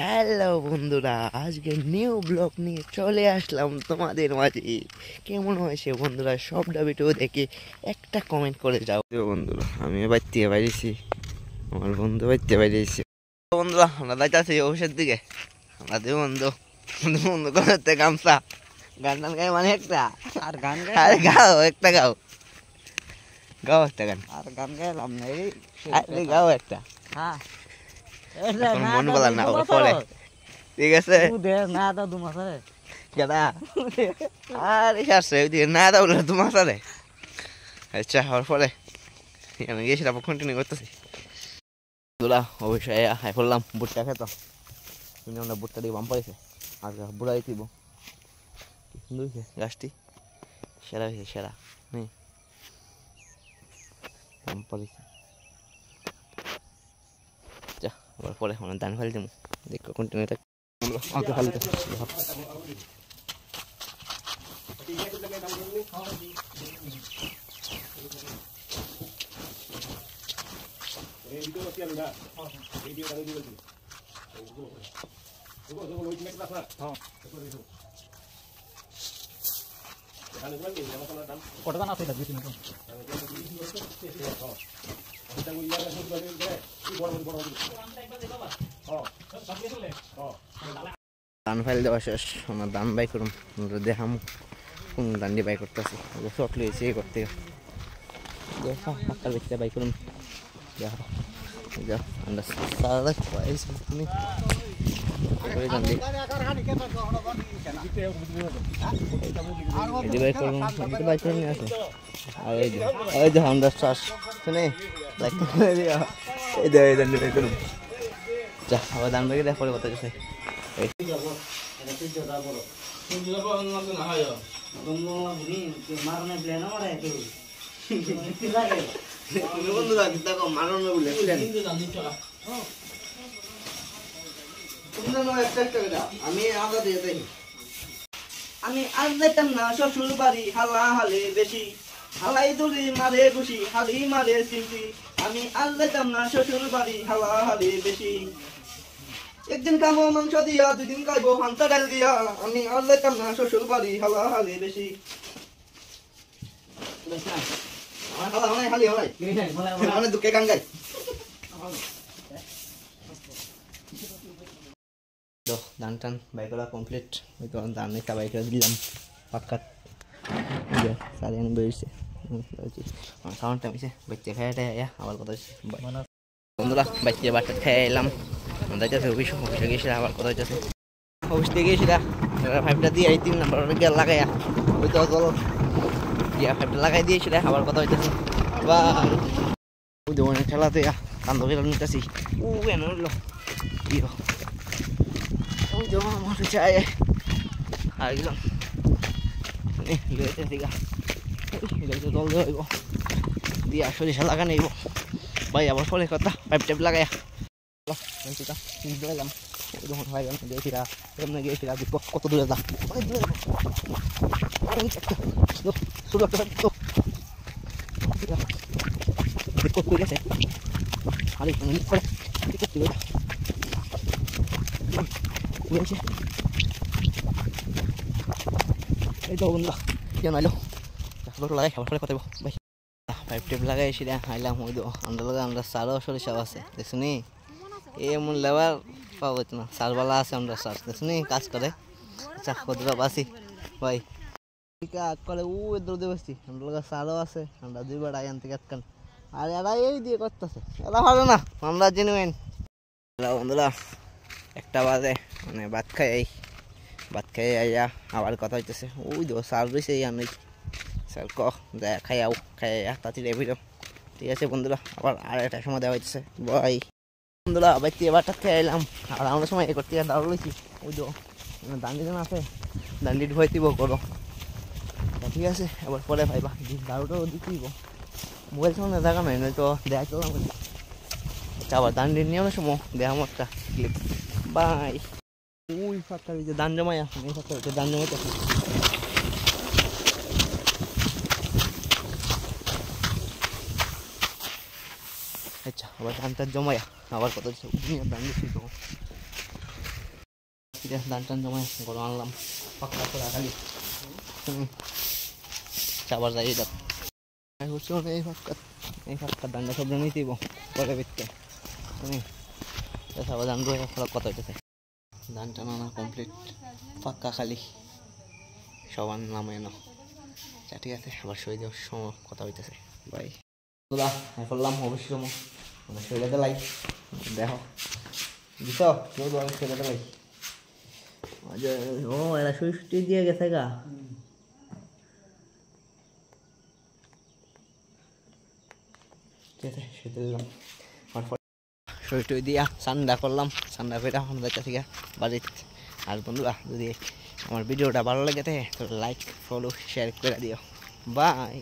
Hello বন্ধুরা, আজকে new blog নিয়ে চলে আসলাম তোমাদের মাঝে। কেমন হয়েছে বন্ধুরা? সবটা ভিডিও দেখে একটা কমেন্ট করে যাও। বন্ধুরা, আমি বাইতে বাইরেছি, আমার বন্ধু বাইতে বাইরেছি। বন্ধুরা, আমরা যাইতেছি অফিসের দিকে। আমাদের বন্ধু বন্ধু বন্ধু করতে গামছা গান টান গাই, মানে একটা আর গান গাই, আর গাও একটা গাও গাও একটা গান, আর গান গাইলাম না, এই গাও একটা। হ্যাঁ, মন বলা না পরে, ঠিক আছে না দাও দু মাস কেনা আর আসছে না দাও দু মাস আরে। আচ্ছা, হওয়ার পরে আমি গিয়েছিলাম, কন্টিনিউ করতেছি। দুলা অবশ্যই হাই করলাম বুটটা খেতো, কিন্তু আমরা বুটটা দিয়ে বাম পড়েছে আর বুড়া দিব সুন্দর হয়েছে গাছটি, সেরা হয়েছে সেরা নেই বাম পড়েছে। আচ্ছা, আবার পরে আমরা ধান ফেলে দেবো, দেখো কন্টিনিউ থাক। আমাকে খালি কতক্ষণ আছে ধান ফাইল দেওয়া শেষ, আমার ধান বাই করুন দেখাম কোন ধান দিয়ে বাই করতেছি। শর্ট লিয়েছি এই করতে দেখা পাক্কার ব্যক্তিটা বাই করুন। দেখা আমরা সারা তুমি বাই করুন বাই করে নিয়ে আসো। আর এই যে আমরা চাষ শুনে এই ধান বাই করুন। যা আবার ধান বাই পরে কথা চাই। আমি আজ যেতাম না শ্বশুর বাড়ি, হালা হালে বেশি হালাই দুলি মারে খুশি হালি মারে সিমটি। আমি আজ যেতাম না শ্বশুর বাড়ি, হালা হালে বেশি একদিন খাবো মাংস দিয়া, দুদিন খাইবো হান্তা ডাল দিয়া। আমি আর যেতাম না শ্বশুর বাড়ি, হালা হালি বেশি। দুঃখে গান গাই ধান টান বাই করা কমপ্লিট। ধান একটা বাই করে দিলাম পাক্কা সারিয়ান বেরিয়েছে। সাউন্ড টাইমছে বাচ্চা খাইটা আবার কথা হচ্ছে বন্ধুরা, বাচ্চা বাচ্চা খেয়ে এলাম। যাইতেছে অফিস, অফিসে গিয়েছিলাম আবার কথা হইতেছে। অফিস থেকে গিয়েছিলাম 5টা দিয়ে 3 নাম্বার গিয়ে লাগাইয়া ওই তো চলো গিয়া 5টা লাগাই দিয়েছিল, আবার কথা হইতেছে। বা ওই দোকানে খেলাতে কান্দ ফেলা নিতেছি। ও কেন উঠলো ওই তো আমার চাই আর একজন জল দেওয়া হইব দিয়া সরিষা লাগা নেইব ভাই। আবার ফলে কথা 5 টাইপ লাগাইয়া এলাম গিয়েছিলাম এমনি গিয়েছিলাম কত দূরে যা শুরু একটা গেছে আরে করে এই তো বন্ধুরা কেন আইলো লাগাই খাবার ফলে কথা ভাই। 5 টেপ লাগাইছি আইলাম ওই তো আমরা সারও সরিষাও আছে দেখুনি, এমন লেবার পাবো না সারবালা আছে আমরা সার দেখুনি কাজ করে। আচ্ছা কতটা বাসি ভাই করে ও দৌড়ে বসছি, আমরা সারও আছে, আমরা 2বার আইন থেকে আটকান আর এরা এই দিয়ে করতেছে, এরা ভালো না, আমরা জেনুইন। বন্ধুরা 1টা বাজে, মানে ভাত খাই আইয়া আবার কথা হইতেছে। ওই তো সার রয়েছে আমি স্যার যা খাই তাড়াতাড়ি রেভিড। ঠিক আছে বন্ধুরা, আবার আরেকটা সময় দেওয়া হইতেছে বাই। বন্ধুরা বাইতে এবারটা খেয়ে এলাম আর আমরা সময় এ করতে দাঁড় লইছি। ওই তো দান্ডি জন আছে, দান্ডি ঢুয়াই দিব করো, ঠিক আছে। এবার পরে ভাইবা দারুটাও দিতে দিব, মোবাইল সামনে দেখা নাই নয়তো দেখা চলাম। আবার দান্ডির নিয়মের সময় দেখাম একটা ক্লিপ বাই। ওই ফাঁকটা যে দান জমাই আসুন, এই ফাঁকটা দান জমাইতে আসুন। আচ্ছা আবার ধানটা জমায়া আবার কত দান দিচ্ছি তো ধান টান জমায় গরম আনলাম পাক্কা করে খালি চাবার যাই এটা এই ফাঁকা ধানটা সব জমিয়ে দিব পরে বিত্তে তুমি চাবার ধান রয়ে ফলক কত হইতেছে ধান টান আনা কমপ্লিট পাক্কা খালি সবার নামে এনো ঠিক আছে আবার সই দেওয়ার সময় কথা হইতেছে বাই দাদা করলাম অবশ্যই মানে সইলাতে লাই দেখো দিছ কেউ তো আমি সইলাতে লাই ও এরা সই সুটি দিয়ে গেছে গা ঠিক আছে সইতে দিলাম সই টই দিয়া ঠান্ডা করলাম ঠান্ডা করে এখন যাইতেছি গা বাড়িতে আর বন্ধুরা যদি আমার ভিডিওটা ভালো লাগে তো লাইক ফলো শেয়ার করে দিও বাই।